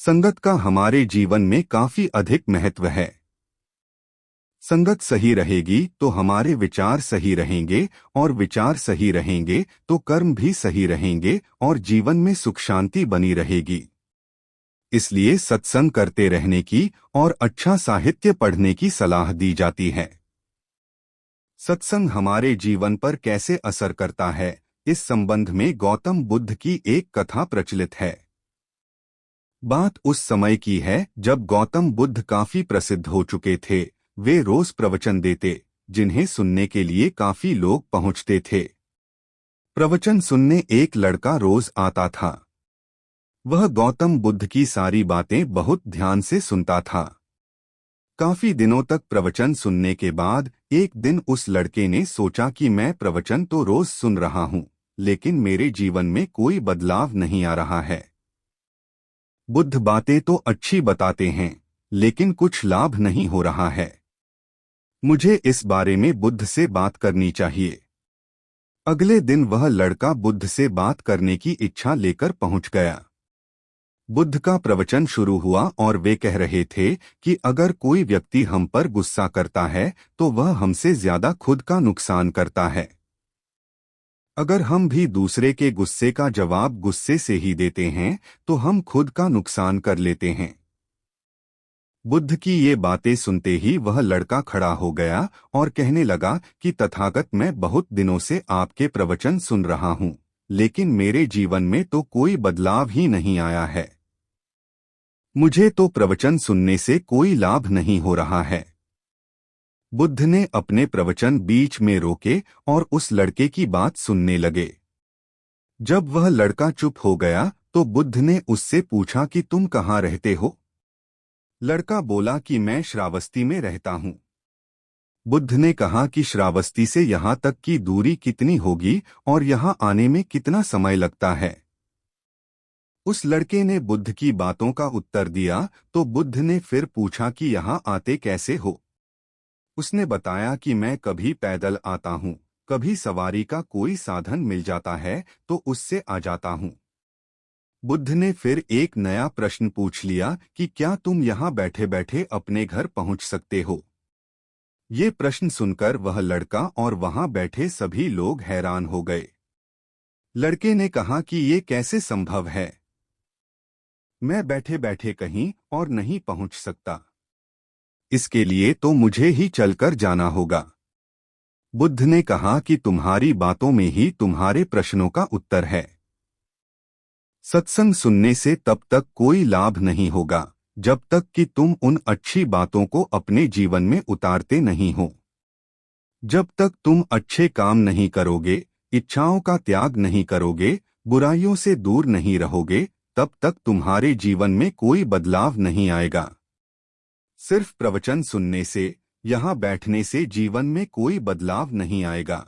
संगत का हमारे जीवन में काफी अधिक महत्व है। संगत सही रहेगी तो हमारे विचार सही रहेंगे और विचार सही रहेंगे तो कर्म भी सही रहेंगे और जीवन में सुख शांति बनी रहेगी। इसलिए सत्संग करते रहने की और अच्छा साहित्य पढ़ने की सलाह दी जाती है। सत्संग हमारे जीवन पर कैसे असर करता है, इस संबंध में गौतम बुद्ध की एक कथा प्रचलित है। बात उस समय की है जब गौतम बुद्ध काफी प्रसिद्ध हो चुके थे। वे रोज प्रवचन देते, जिन्हें सुनने के लिए काफी लोग पहुंचते थे। प्रवचन सुनने एक लड़का रोज आता था। वह गौतम बुद्ध की सारी बातें बहुत ध्यान से सुनता था। काफी दिनों तक प्रवचन सुनने के बाद एक दिन उस लड़के ने सोचा कि मैं प्रवचन तो रोज सुन रहा हूँ, लेकिन मेरे जीवन में कोई बदलाव नहीं आ रहा है। बुद्ध बातें तो अच्छी बताते हैं, लेकिन कुछ लाभ नहीं हो रहा है। मुझे इस बारे में बुद्ध से बात करनी चाहिए। अगले दिन वह लड़का बुद्ध से बात करने की इच्छा लेकर पहुंच गया। बुद्ध का प्रवचन शुरू हुआ और वे कह रहे थे कि अगर कोई व्यक्ति हम पर गुस्सा करता है तो वह हमसे ज्यादा खुद का नुकसान करता है। अगर हम भी दूसरे के गुस्से का जवाब गुस्से से ही देते हैं तो हम खुद का नुकसान कर लेते हैं। बुद्ध की ये बातें सुनते ही वह लड़का खड़ा हो गया और कहने लगा कि तथागत, मैं बहुत दिनों से आपके प्रवचन सुन रहा हूँ, लेकिन मेरे जीवन में तो कोई बदलाव ही नहीं आया है। मुझे तो प्रवचन सुनने से कोई लाभ नहीं हो रहा है। बुद्ध ने अपने प्रवचन बीच में रोके और उस लड़के की बात सुनने लगे। जब वह लड़का चुप हो गया तो बुद्ध ने उससे पूछा कि तुम कहाँ रहते हो? लड़का बोला कि मैं श्रावस्ती में रहता हूँ। बुद्ध ने कहा कि श्रावस्ती से यहाँ तक की दूरी कितनी होगी और यहाँ आने में कितना समय लगता है? उस लड़के ने बुद्ध की बातों का उत्तर दिया तो बुद्ध ने फिर पूछा कि यहाँ आते कैसे हो? उसने बताया कि मैं कभी पैदल आता हूँ, कभी सवारी का कोई साधन मिल जाता है तो उससे आ जाता हूँ। बुद्ध ने फिर एक नया प्रश्न पूछ लिया कि क्या तुम यहाँ बैठे बैठे अपने घर पहुँच सकते हो? ये प्रश्न सुनकर वह लड़का और वहाँ बैठे सभी लोग हैरान हो गए। लड़के ने कहा कि ये कैसे संभव है? मैं बैठे बैठे कहीं और नहीं पहुँच सकता। इसके लिए तो मुझे ही चलकर जाना होगा। बुद्ध ने कहा कि तुम्हारी बातों में ही तुम्हारे प्रश्नों का उत्तर है। सत्संग सुनने से तब तक कोई लाभ नहीं होगा जब तक कि तुम उन अच्छी बातों को अपने जीवन में उतारते नहीं हो। जब तक तुम अच्छे काम नहीं करोगे, इच्छाओं का त्याग नहीं करोगे, बुराइयों से दूर नहीं रहोगे, तब तक तुम्हारे जीवन में कोई बदलाव नहीं आएगा। सिर्फ प्रवचन सुनने से, यहाँ बैठने से जीवन में कोई बदलाव नहीं आएगा।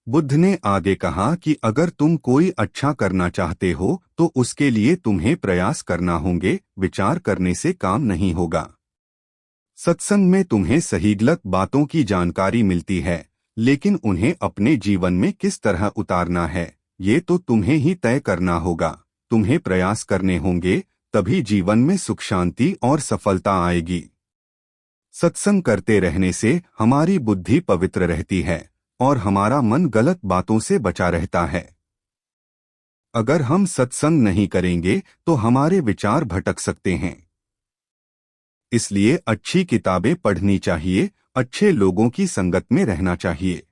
बुद्ध ने आगे कहा कि अगर तुम कोई अच्छा करना चाहते हो तो उसके लिए तुम्हें प्रयास करना होंगे, विचार करने से काम नहीं होगा। सत्संग में तुम्हें सही गलत बातों की जानकारी मिलती है, लेकिन उन्हें अपने जीवन में किस तरह उतारना है, ये तो तुम्हें ही तय करना होगा। तुम्हें प्रयास करने होंगे, तभी जीवन में सुख शांति और सफलता आएगी। सत्संग करते रहने से हमारी बुद्धि पवित्र रहती है और हमारा मन गलत बातों से बचा रहता है। अगर हम सत्संग नहीं करेंगे तो हमारे विचार भटक सकते हैं। इसलिए अच्छी किताबें पढ़नी चाहिए, अच्छे लोगों की संगत में रहना चाहिए।